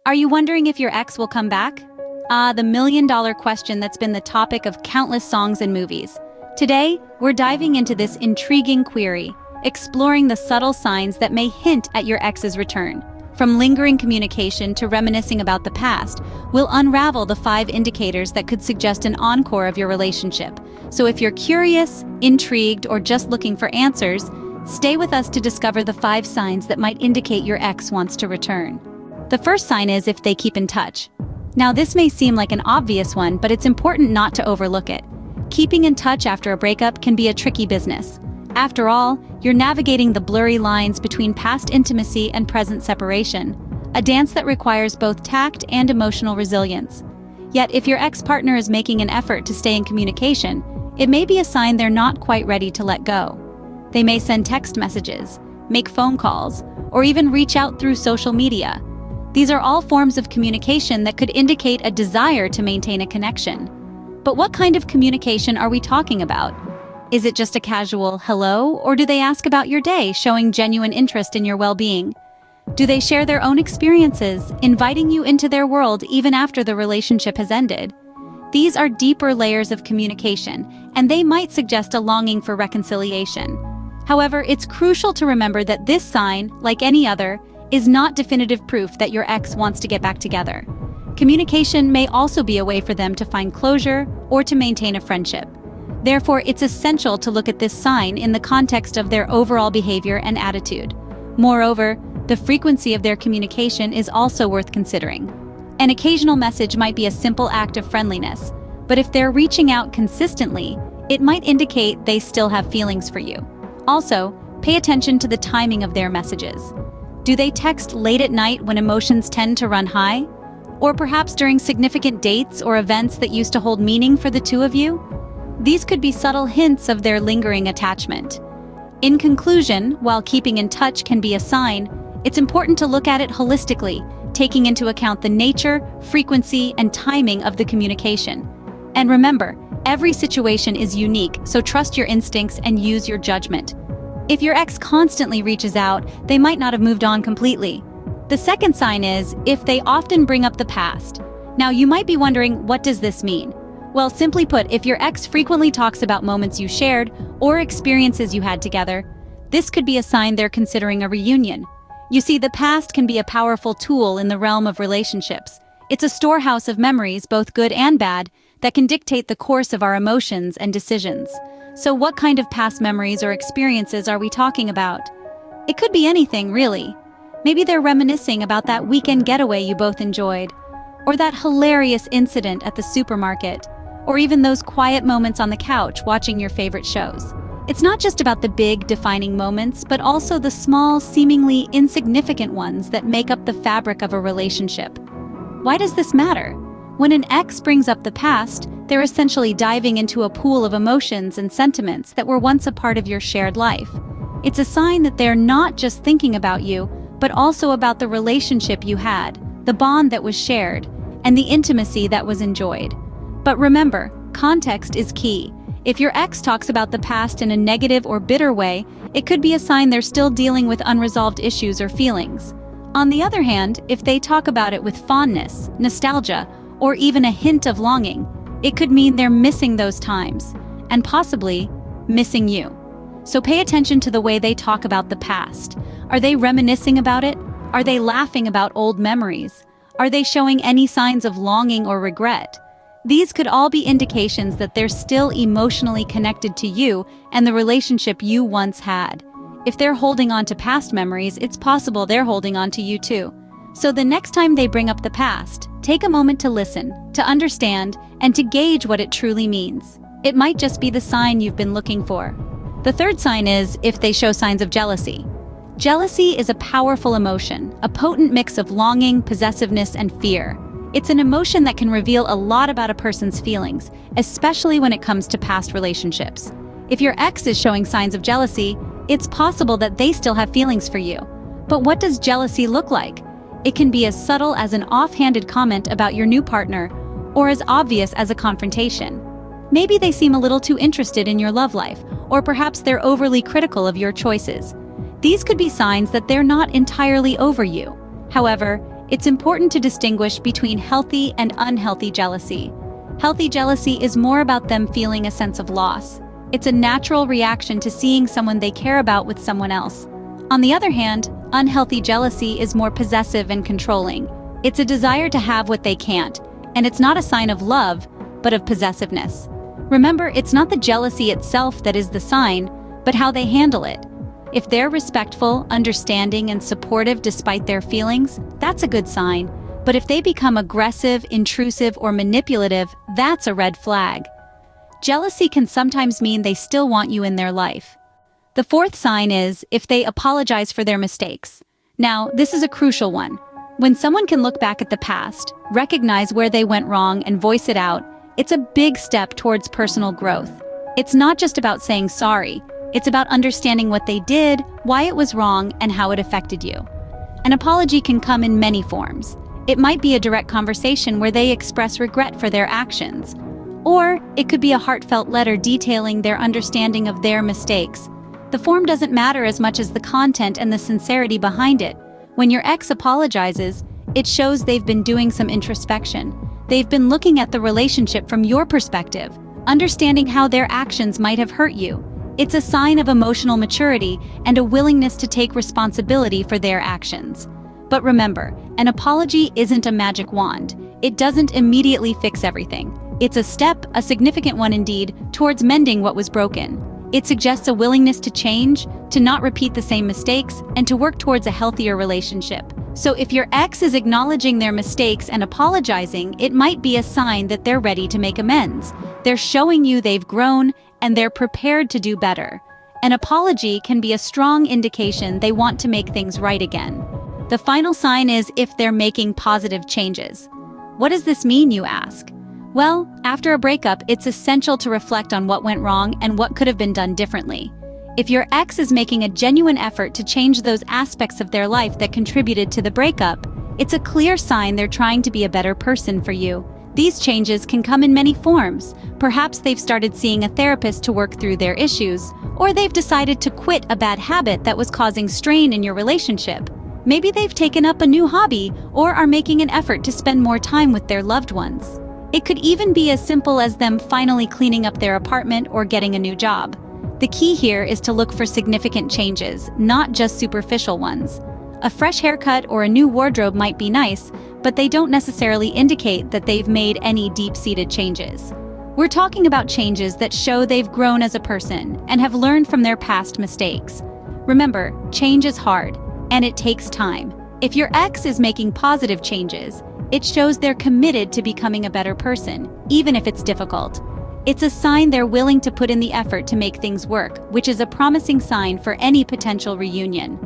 Are you wondering if your ex will come back? Ah, the million-dollar question that's been the topic of countless songs and movies. Today, we're diving into this intriguing query, exploring the subtle signs that may hint at your ex's return. From lingering communication to reminiscing about the past, we'll unravel the 5 indicators that could suggest an encore of your relationship. So if you're curious, intrigued, or just looking for answers, stay with us to discover the 5 signs that might indicate your ex wants to return. The first sign is if they keep in touch. Now, this may seem like an obvious one, but it's important not to overlook it. Keeping in touch after a breakup can be a tricky business. After all, you're navigating the blurry lines between past intimacy and present separation, a dance that requires both tact and emotional resilience. Yet, if your ex-partner is making an effort to stay in communication, it may be a sign they're not quite ready to let go. They may send text messages, make phone calls, or even reach out through social media. These are all forms of communication that could indicate a desire to maintain a connection. But what kind of communication are we talking about? Is it just a casual hello, or do they ask about your day, showing genuine interest in your well-being? Do they share their own experiences, inviting you into their world even after the relationship has ended? These are deeper layers of communication, and they might suggest a longing for reconciliation. However, it's crucial to remember that this sign, like any other, is not definitive proof that your ex wants to get back together. Communication may also be a way for them to find closure or to maintain a friendship. Therefore, it's essential to look at this sign in the context of their overall behavior and attitude. Moreover, the frequency of their communication is also worth considering. An occasional message might be a simple act of friendliness, but if they're reaching out consistently, it might indicate they still have feelings for you. Also, pay attention to the timing of their messages. Do they text late at night when emotions tend to run high? Or perhaps during significant dates or events that used to hold meaning for the two of you? These could be subtle hints of their lingering attachment. In conclusion, while keeping in touch can be a sign, it's important to look at it holistically, taking into account the nature, frequency, and timing of the communication. And remember, every situation is unique, so trust your instincts and use your judgment. If your ex constantly reaches out, they might not have moved on completely. The second sign is if they often bring up the past. Now, you might be wondering, what does this mean? Well, simply put, if your ex frequently talks about moments you shared or experiences you had together, this could be a sign they're considering a reunion. You see, the past can be a powerful tool in the realm of relationships. It's a storehouse of memories, both good and bad, that can dictate the course of our emotions and decisions. So what kind of past memories or experiences are we talking about? It could be anything, really. Maybe they're reminiscing about that weekend getaway you both enjoyed, or that hilarious incident at the supermarket, or even those quiet moments on the couch watching your favorite shows. It's not just about the big, defining moments, but also the small, seemingly insignificant ones that make up the fabric of a relationship. Why does this matter? When an ex brings up the past, they're essentially diving into a pool of emotions and sentiments that were once a part of your shared life. It's a sign that they're not just thinking about you, but also about the relationship you had, the bond that was shared, and the intimacy that was enjoyed. But remember, context is key. If your ex talks about the past in a negative or bitter way, it could be a sign they're still dealing with unresolved issues or feelings. On the other hand, if they talk about it with fondness, nostalgia, or even a hint of longing, it could mean they're missing those times, and possibly missing you. So pay attention to the way they talk about the past. Are they reminiscing about it? Are they laughing about old memories? Are they showing any signs of longing or regret? These could all be indications that they're still emotionally connected to you and the relationship you once had. If they're holding on to past memories, it's possible they're holding on to you too. So the next time they bring up the past, take a moment to listen, to understand, and to gauge what it truly means. It might just be the sign you've been looking for. The third sign is if they show signs of jealousy. Jealousy is a powerful emotion, a potent mix of longing, possessiveness, and fear. It's an emotion that can reveal a lot about a person's feelings, especially when it comes to past relationships. If your ex is showing signs of jealousy, it's possible that they still have feelings for you. But what does jealousy look like? It can be as subtle as an offhanded comment about your new partner, or as obvious as a confrontation. Maybe they seem a little too interested in your love life, or perhaps they're overly critical of your choices. These could be signs that they're not entirely over you. However, It's important to distinguish between healthy and unhealthy jealousy. Healthy jealousy is more about them feeling a sense of loss. It's a natural reaction to seeing someone they care about with someone else. On the other hand, unhealthy jealousy is more possessive and controlling. It's a desire to have what they can't, and it's not a sign of love, but of possessiveness. Remember, it's not the jealousy itself that is the sign, but how they handle it. If they're respectful, understanding, and supportive despite their feelings, that's a good sign. But if they become aggressive, intrusive, or manipulative, that's a red flag. Jealousy can sometimes mean they still want you in their life. The fourth sign is if they apologize for their mistakes. Now, this is a crucial one. When someone can look back at the past, recognize where they went wrong, and voice it out, it's a big step towards personal growth. It's not just about saying sorry. It's about understanding what they did, why it was wrong, and how it affected you. An apology can come in many forms. It might be a direct conversation where they express regret for their actions. Or it could be a heartfelt letter detailing their understanding of their mistakes. The form doesn't matter as much as the content and the sincerity behind it. When your ex apologizes, it shows they've been doing some introspection. They've been looking at the relationship from your perspective, understanding how their actions might have hurt you. It's a sign of emotional maturity and a willingness to take responsibility for their actions. But remember, an apology isn't a magic wand. It doesn't immediately fix everything. It's a step, a significant one indeed, towards mending what was broken. It suggests a willingness to change, to not repeat the same mistakes, and to work towards a healthier relationship. So if your ex is acknowledging their mistakes and apologizing, it might be a sign that they're ready to make amends. They're showing you they've grown, and they're prepared to do better. An apology can be a strong indication they want to make things right again. The final sign is if they're making positive changes. What does this mean, you ask? Well, after a breakup, it's essential to reflect on what went wrong and what could have been done differently. If your ex is making a genuine effort to change those aspects of their life that contributed to the breakup, it's a clear sign they're trying to be a better person for you. These changes can come in many forms. Perhaps they've started seeing a therapist to work through their issues, or they've decided to quit a bad habit that was causing strain in your relationship. Maybe they've taken up a new hobby or are making an effort to spend more time with their loved ones. It could even be as simple as them finally cleaning up their apartment or getting a new job. The key here is to look for significant changes, not just superficial ones. A fresh haircut or a new wardrobe might be nice, but they don't necessarily indicate that they've made any deep-seated changes. We're talking about changes that show they've grown as a person and have learned from their past mistakes. Remember, change is hard, and it takes time. If your ex is making positive changes, it shows they're committed to becoming a better person, even if it's difficult. It's a sign they're willing to put in the effort to make things work, which is a promising sign for any potential reunion.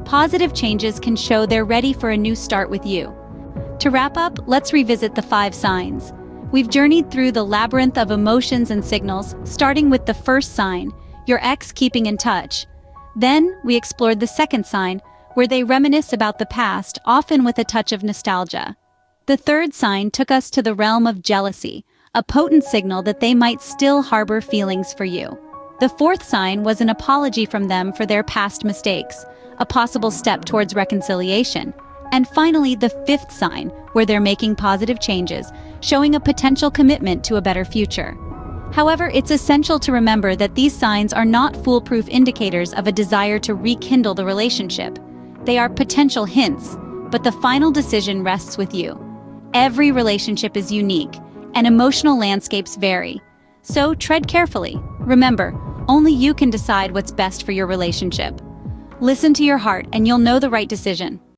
Positive changes can show they're ready for a new start with you. To wrap up, let's revisit the 5 signs. We've journeyed through the labyrinth of emotions and signals, starting with the first sign, your ex keeping in touch. Then, we explored the second sign, where they reminisce about the past, often with a touch of nostalgia. The third sign took us to the realm of jealousy, a potent signal that they might still harbor feelings for you. The fourth sign was an apology from them for their past mistakes, a possible step towards reconciliation. And finally, the fifth sign, where they're making positive changes, showing a potential commitment to a better future. However, it's essential to remember that these signs are not foolproof indicators of a desire to rekindle the relationship. They are potential hints, but the final decision rests with you. Every relationship is unique, and emotional landscapes vary. So tread carefully. Remember, only you can decide what's best for your relationship. Listen to your heart, and you'll know the right decision.